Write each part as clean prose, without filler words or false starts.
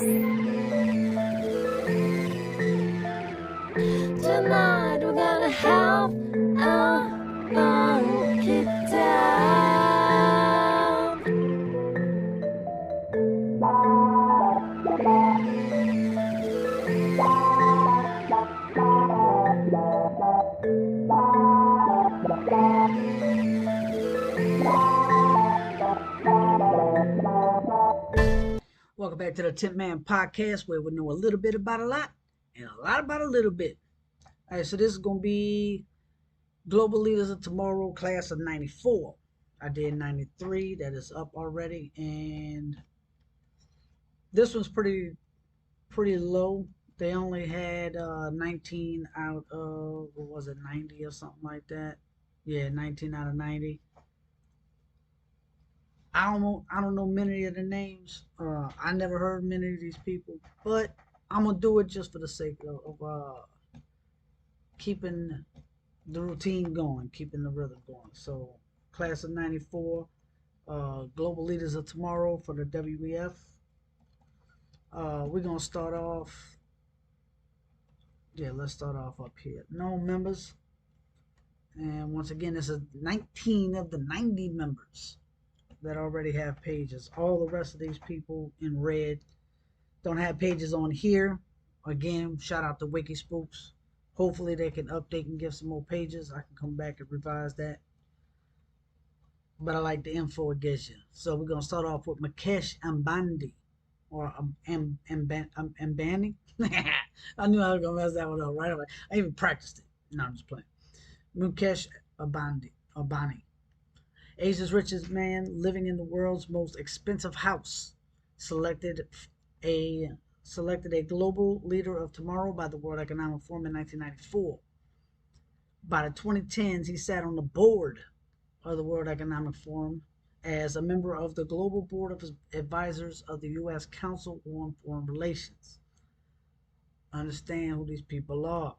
Tonight we're gonna have a funky time. Welcome back to the Tip Man Podcast, where we know a little bit about a lot and a lot about a little bit. All right, so this is going to be Global Leaders of Tomorrow, class of 94. I did 93. That is up already. And this one's pretty low. They only had 19 out of, what was it, 90 or something like that. Yeah, 19 out of 90. I don't know many of the names. I never heard many of these people, but I'm gonna do it just for the sake of keeping the routine going, keeping the rhythm going. So, class of '94, global leaders of tomorrow for the WEF. We're gonna start off. Yeah, let's start off up here. Known members, and once again, this is 19 of the 90 members that already have pages. All the rest of these people in red don't have pages on here. Again, shout out to Wiki Spooks. Hopefully they can update and give some more pages. I can come back and revise that. But I like the info it gives you. So we're going to start off with Mukesh Ambani. Or Ambani. I knew I was going to mess that one up right away. I even practiced it. No, I'm just playing. Mukesh Ambani. Asia's richest man living in the world's most expensive house selected a global leader of tomorrow by the World Economic Forum in 1994. By the 2010s, he sat on the board of the World Economic Forum as a member of the Global Board of Advisors of the U.S. Council on Foreign Relations. Understand who these people are.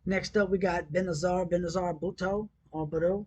Next up, we got Benazir Bhutto, or Bhutto,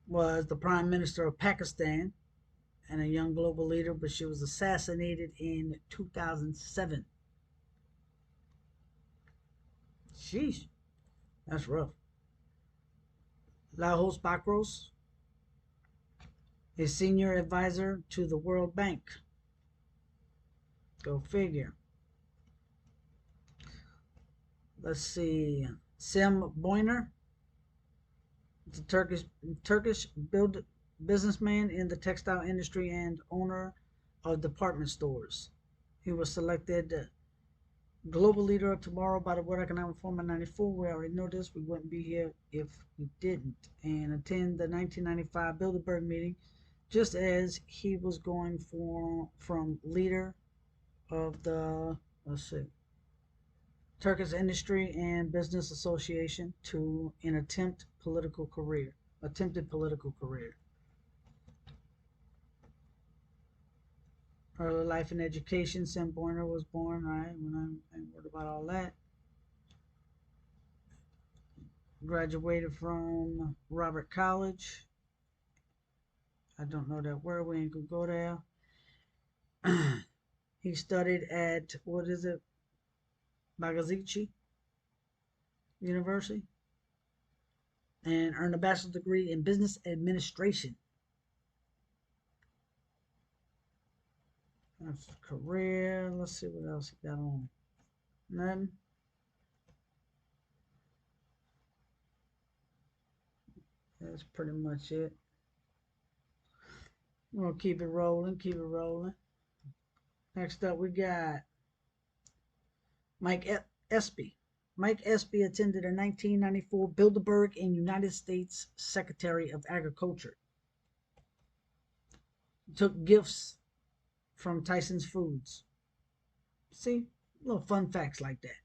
was the Prime Minister of Pakistan and a young global leader, but she was assassinated in 2007. Sheesh, that's rough. Laos Bakros, a senior advisor to the World Bank. Go figure. Let's see. Sim Boyner, the Turkish businessman in the textile industry and owner of department stores. He was selected global leader of tomorrow by the World Economic Forum in '94. We already know this. We wouldn't be here if we didn't. And attend the 1995 Bilderberg meeting, just as he was going from leader of the, let's see, Turkish Industry and Business Association to an attempted political career. Early life and education. Sim Boyner was born, right? When I ain't worried about all that. Graduated from Robert College. I don't know that word. We ain't gonna go there. He studied at, what is it? Bogazici University. And earned a bachelor's degree in business administration. That's career. Let's see what else he got on. Nothing. That's pretty much it. We'll keep it rolling. Next up, we got Mike Espy. Mike Espy attended a 1994 Bilderberg and United States Secretary of Agriculture. Took gifts from Tyson's Foods. See, little fun facts like that.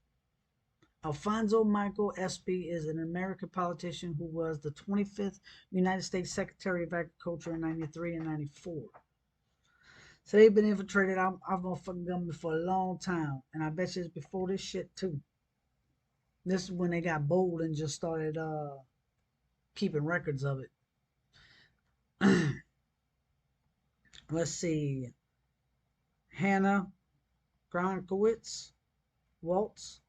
Alfonso Michael Espy is an American politician who was the 25th United States Secretary of Agriculture in 93 and 94. So they've been infiltrated. I've motherfucking done it for a long time. And I bet you it's before this shit too. This is when they got bold and just started keeping records of it. Let's see. Hannah Gronkowitz Waltz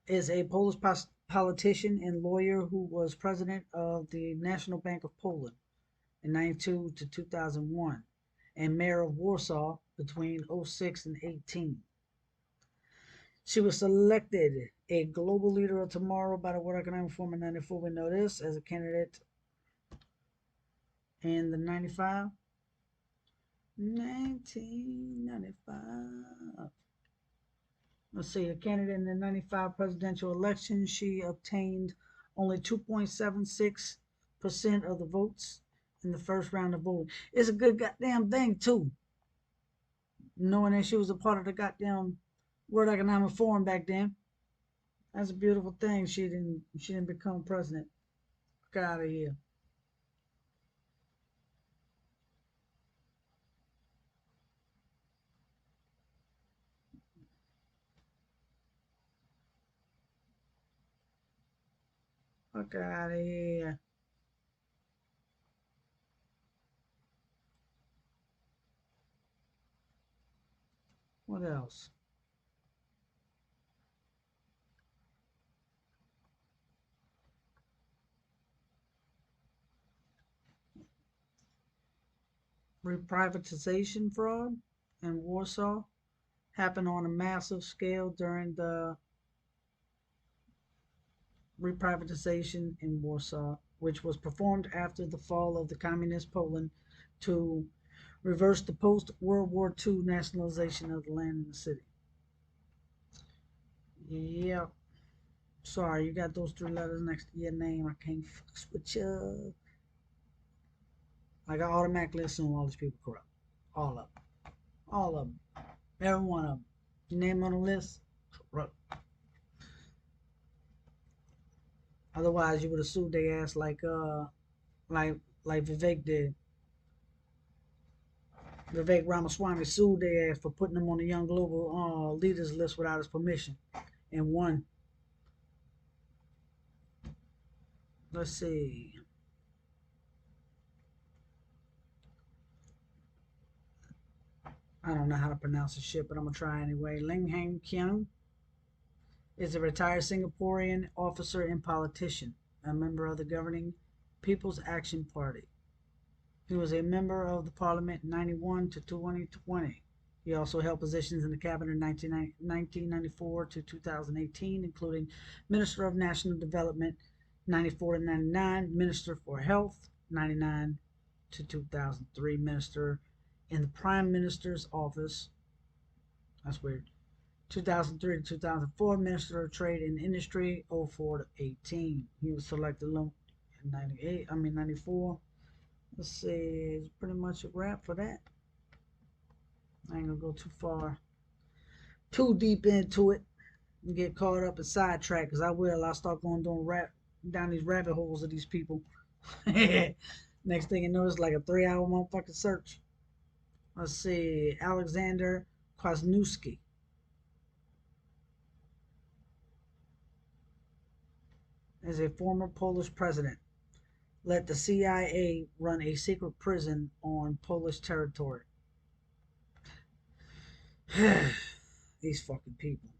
is a Polish politician and lawyer who was president of the National Bank of Poland in 92 to 2001 and mayor of Warsaw between '06 and 18. She was selected a global leader of tomorrow by the World Economic Forum in 94. We know this as a candidate in the 1995. Let's see, a candidate in the 95 presidential election. She obtained only 2.76% of the votes in the first round of voting. It's a good goddamn thing, too. Knowing that she was a part of the goddamn World Economic Forum back then. That's a beautiful thing. She didn't become president. Get out of here. Fuck out of here. What else? Reprivatization fraud in Warsaw happened on a massive scale during the reprivatization in Warsaw, which was performed after the fall of the communist Poland to reverse the post-World War II nationalization of the land and the city. Yeah, sorry, you got those three letters next to your name. I can't fucks with you. Like I automatically assume all these people corrupt. All of them. All of them. Every one of them. Your name on the list, corrupt. Otherwise, you would have sued their ass like like Vivek did. Vivek Ramaswamy sued their ass for putting them on the Young Global Leaders list without his permission, and won. Let's see. I don't know how to pronounce the shit, but I'm gonna try anyway. Ling Hang Kyung is a retired Singaporean officer and politician, a member of the governing People's Action Party. He was a member of the parliament 91 to 2020. He also held positions in the cabinet 1994 to 2018, including Minister of National Development 94 to 99, Minister for Health 99 to 2003, Minister in the Prime Minister's Office. That's weird. 2003 to 2004, Minister of Trade and Industry 04 to 18. He was selected in 94. Let's see, it's pretty much a wrap for that. I ain't gonna go too deep into it and get caught up and sidetracked, because I will. I'll start going down these rabbit holes of these people. Next thing you know, it's like a 3-hour motherfucking search. Let's see, Alexander Kwasniewski is a former Polish president. Let the CIA run a secret prison on Polish territory. These fucking people.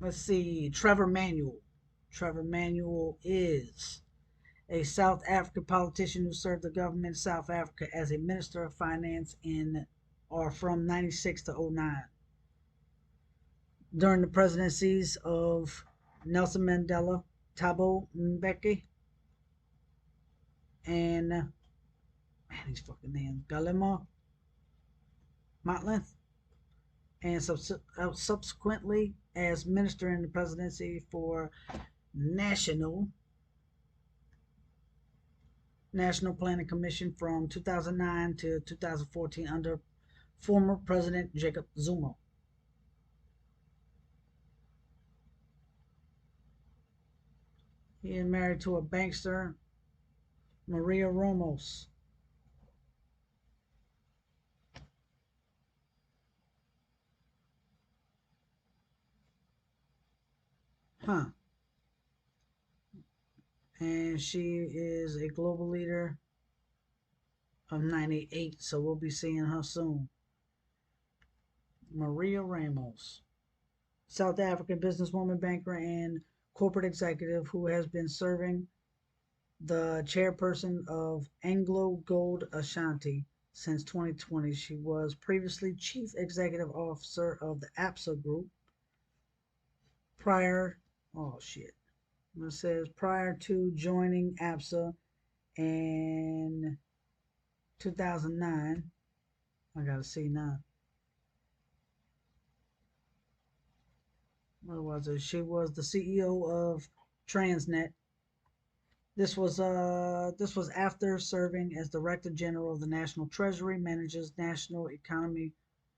Let's see, Trevor Manuel. Trevor Manuel is a South African politician who served the government of South Africa as a Minister of Finance from 96 to 09. During the presidencies of Nelson Mandela, Thabo Mbeki, and these fucking names, Galima Motlanthe, and subsequently as minister in the presidency for National Planning Commission from 2009 to 2014 under former President Jacob Zuma. He is married to a bankster, Maria Ramos. Huh. And she is a global leader of 98. So we'll be seeing her soon. Maria Ramos, South African businesswoman, banker, and corporate executive who has been serving the chairperson of Anglo Gold Ashanti since 2020. She was previously chief executive officer of the APSA Group. Prior, oh shit, it says prior to joining APSA in 2009. I gotta see now. What was it? She was the CEO of Transnet. This was after serving as Director General of the National Treasury, manages national economy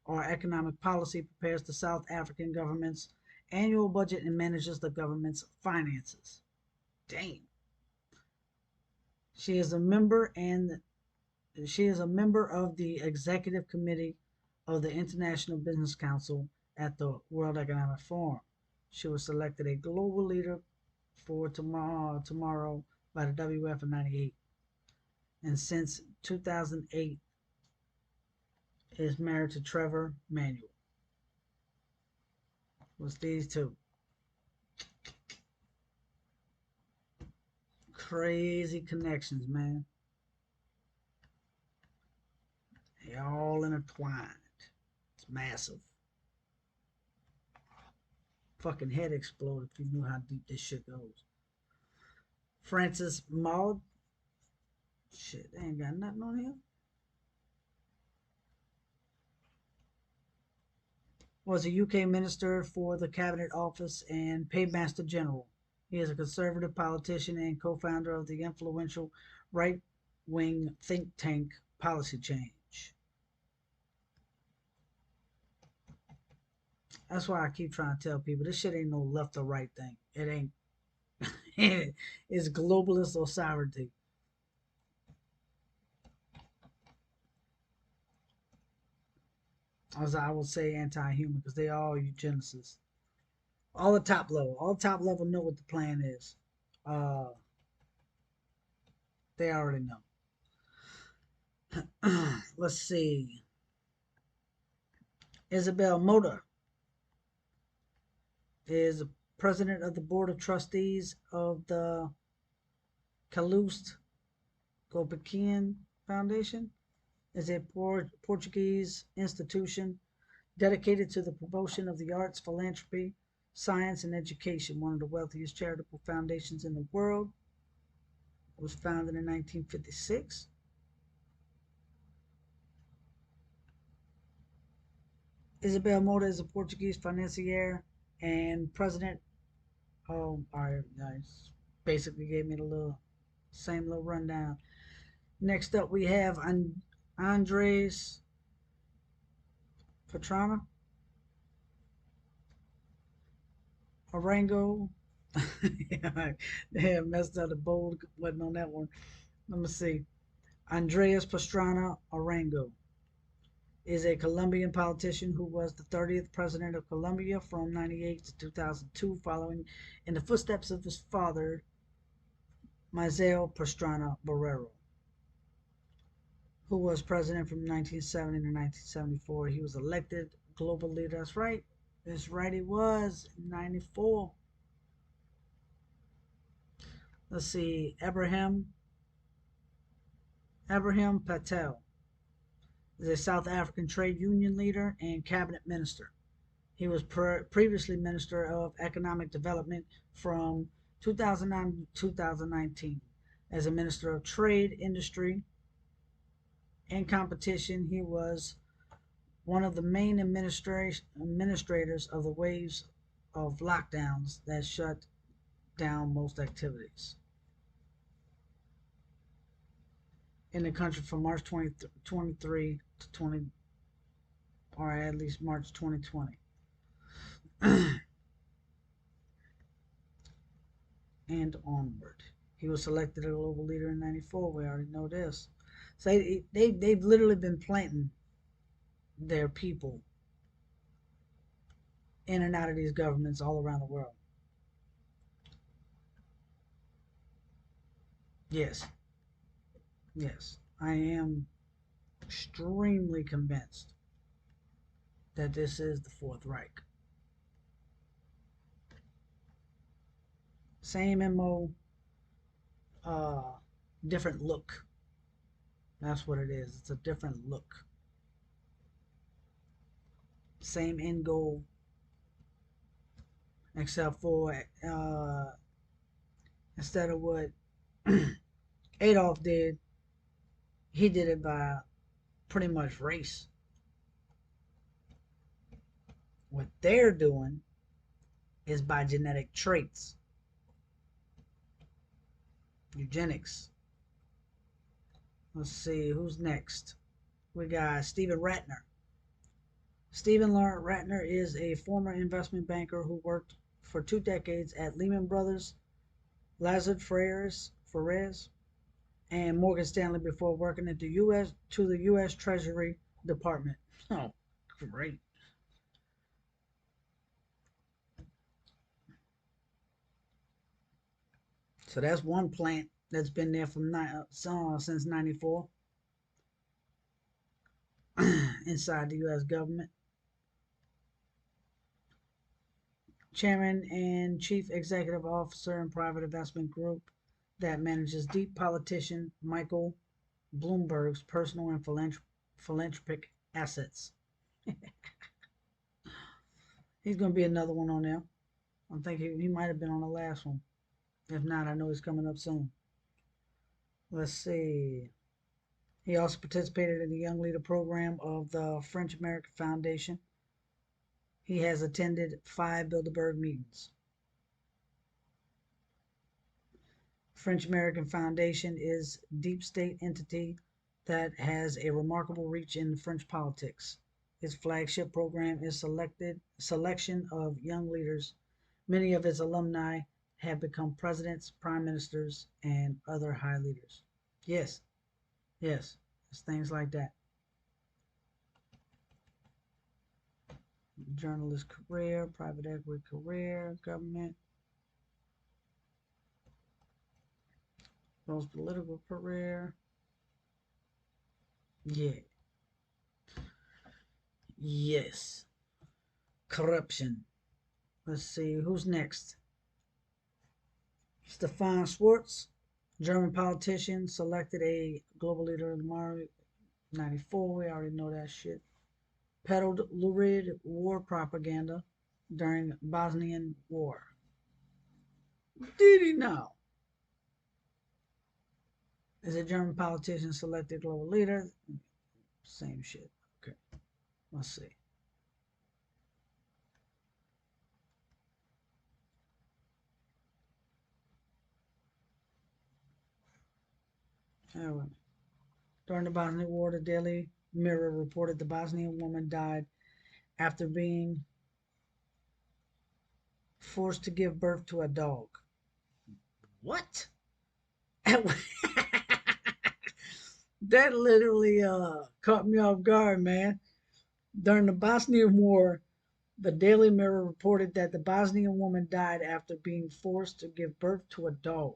or economic policy, prepares the South African government's annual budget, and manages the government's finances. Damn. She is a member of the executive committee of the International Business Council at the World Economic Forum. She was selected a global leader for tomorrow by the WEF in 98. And since 2008 is married to Trevor Manuel. Was these two. Crazy connections, man. They all intertwined. It's massive. Fucking head explode if you knew how deep this shit goes. Francis Maud. Shit, they ain't got nothing on here. Was a UK minister for the Cabinet Office and Paymaster General. He is a conservative politician and co-founder of the influential right-wing think tank Policy Change. That's why I keep trying to tell people this shit ain't no left or right thing. It ain't. It's globalist or sovereignty. As I would say, anti-human, because they are all eugenicists. All the top level know what the plan is. They already know. Let's see. Isabel Mota is president of the board of trustees of the Calouste Gulbenkian Foundation. Is a Portuguese institution dedicated to the promotion of the arts, philanthropy, science, and education. One of the wealthiest charitable foundations in the world. It was founded in 1956. Isabel Mota is a Portuguese financier and president. Oh, all right, nice. Basically gave me the same little rundown. Next up, we have Andres Pastrana Arango. They have messed up the bold, wasn't on that one. Let me see. Andres Pastrana Arango is a Colombian politician who was the 30th president of Colombia from 98 to 2002, following in the footsteps of his father, Miguel Pastrana Barrero, who was president from 1970 to 1974. He was elected global leader. That's right. That's right, he was in 94. Let's see. Abraham Patel is a South African trade union leader and cabinet minister. He was previously Minister of Economic Development from 2009 to 2019. As a Minister of Trade, Industry, and Competition, he was one of the main administrators of the waves of lockdowns that shut down most activities in the country from March 2023 to 20, or at least March 2020. And onward. He was selected a global leader in 94. We already know this. So they've literally been planting their people in and out of these governments all around the world. Yes. Yes. I am extremely convinced that this is the Fourth Reich. Same MO, uh, different look. That's what it is. It's a different look. Same end goal, except for instead of what Adolf did, he did it by pretty much race. What they're doing is by genetic traits, eugenics. Let's see who's next. We got Stephen Ratner. Stephen Ratner is a former investment banker who worked for 2 decades at Lehman Brothers, Lazard Freres, and Morgan Stanley before working at the U.S. Treasury Department. Oh, great. So that's one plant that's been there from since '94 inside the U.S. government. Chairman and Chief Executive Officer in private investment group that manages deep politician Michael Bloomberg's personal and philanthropic assets. He's going to be another one on there. I think he might have been on the last one. If not, I know he's coming up soon. Let's see. He also participated in the Young Leader program of the French American Foundation. He has attended 5 Bilderberg meetings. French American Foundation is a deep state entity that has a remarkable reach in French politics. Its flagship program is selection of young leaders. Many of its alumni have become presidents, prime ministers, and other high leaders. Yes, yes, it's things like that. Journalist career, private equity career, government, most political career. Yeah. Yes. Corruption. Let's see, who's next? Stefan Schwartz, German politician, selected a global leader in March 94. We already know that shit. Peddled lurid war propaganda during Bosnian War. Did he now? Is a German politician selected global leader? Same shit. Okay. Let's see. Anyway. During the Bosnian War, the Daily Mirror reported the Bosnian woman died after being forced to give birth to a dog. What? That literally caught me off guard, man. During the Bosnian War, the Daily Mirror reported that the Bosnian woman died after being forced to give birth to a dog.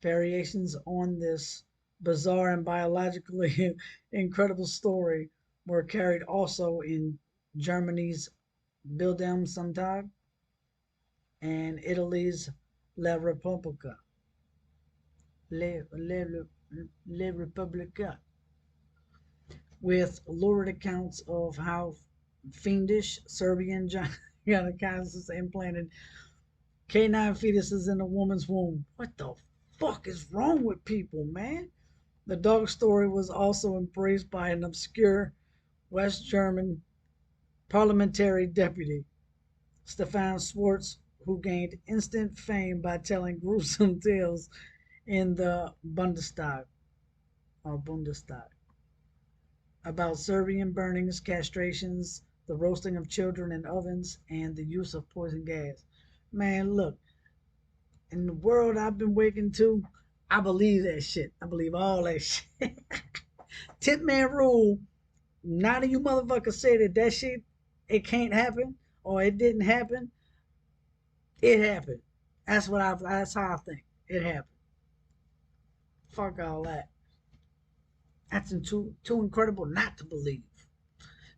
Variations on this bizarre and biologically incredible story were carried also in Germany's Bild am Sonntag and Italy's La Repubblica. Le Repubblica, with lurid accounts of how fiendish Serbian gynecologists implanted canine fetuses in a woman's womb. What the fuck is wrong with people, man? The dog story was also embraced by an obscure West German parliamentary deputy, Stefan Schwartz, who gained instant fame by telling gruesome tales in the Bundestag about Serbian burnings, castrations, the roasting of children in ovens, and the use of poison gas. Man, look, in the world I've been waking to, I believe that shit. I believe all that shit. 10-man rule. None of you motherfuckers say that shit, it can't happen or it didn't happen. It happened. That's how I think. It happened. Fuck all that. That's too incredible not to believe.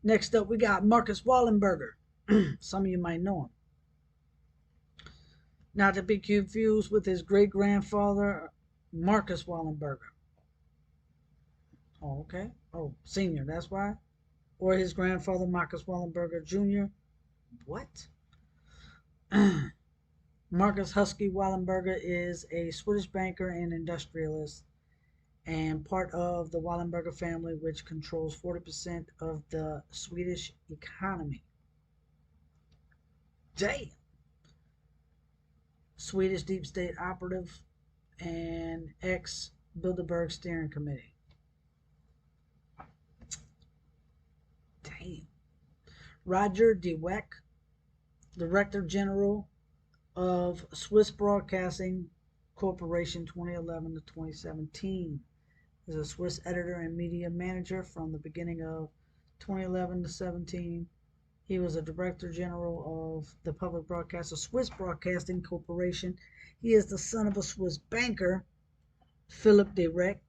Next up, we got Marcus Wallenberger. Some of you might know him. Not to be confused with his great-grandfather, Marcus Wallenberger. Oh, okay. Oh, senior, that's why. Or his grandfather, Marcus Wallenberger Jr. What? Marcus Husky Wallenberger is a Swedish banker and industrialist and part of the Wallenberger family, which controls 40% of the Swedish economy. Damn! Swedish deep state operative and ex-Bilderberg Steering Committee. Damn. Roger de Weck, Director General of Swiss Broadcasting Corporation 2011 to 2017. Is a Swiss editor and media manager from the beginning of 2011 to 17. He was a Director General of the public broadcaster Swiss Broadcasting Corporation. He is the son of a Swiss banker, Philip de Reck,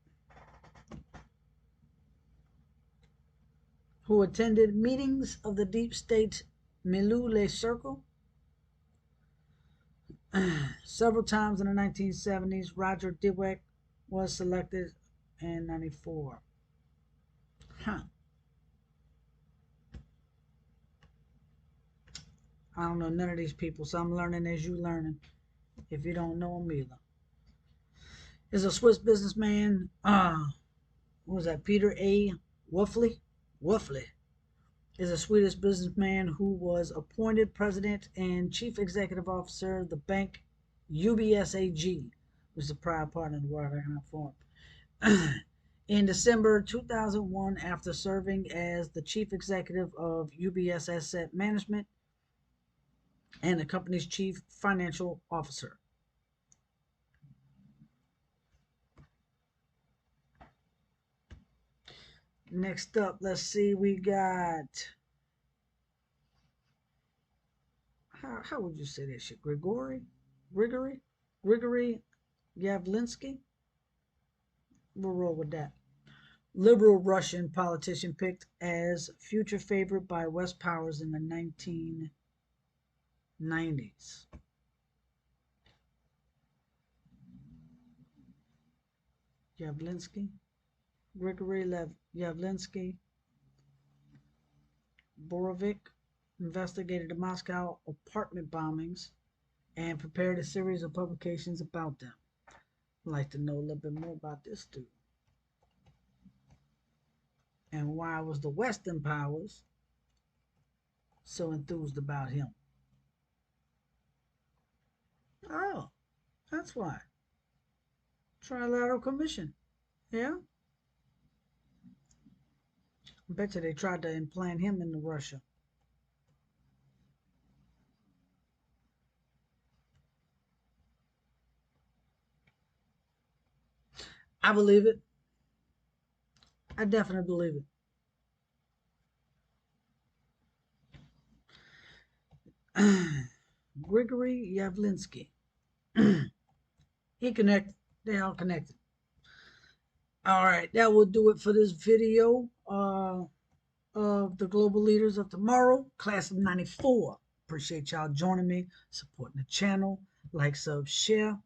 who attended meetings of the deep state Milieu Le Cercle several times in the 1970s. Roger Dweck was selected in 94. Huh. I don't know none of these people, so I'm learning as you learning. If you don't know them either. Is a Swiss businessman. What was that? Peter A. Wuffley? Wuffley is a Swedish businessman who was appointed president and chief executive officer of the bank UBS AG, which is a proud partner of the World Economic Forum. In December 2001, after serving as the chief executive of UBS Asset Management and the company's chief financial officer. Next up, let's see, we got, how would you say that shit? Grigory Yavlinsky? We'll roll with that. Liberal Russian politician picked as future favorite by West powers in the 1990s. Yavlinsky, Grigory Yavlinsky, Borovik investigated the Moscow apartment bombings and prepared a series of publications about them. I'd like to know a little bit more about this dude. And why was the Western powers so enthused about him? Oh, that's why. Trilateral Commission. Yeah? I bet you they tried to implant him into Russia. I believe it. I definitely believe it. Grigory Yavlinsky. He connected. They all connected. All right, that will do it for this video of the Global Leaders of Tomorrow, Class of 94. Appreciate y'all joining me, supporting the channel. Like, sub, share.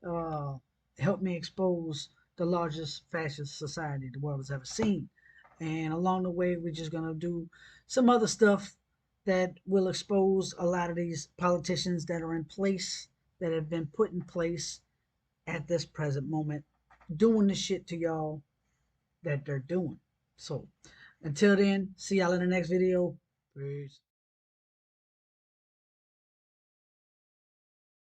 Help me expose the largest fascist society the world has ever seen. And along the way, we're just going to do some other stuff that will expose a lot of these politicians that are in place, that have been put in place at this present moment, doing the shit to y'all that they're doing. So until then, see y'all in the next video. Peace.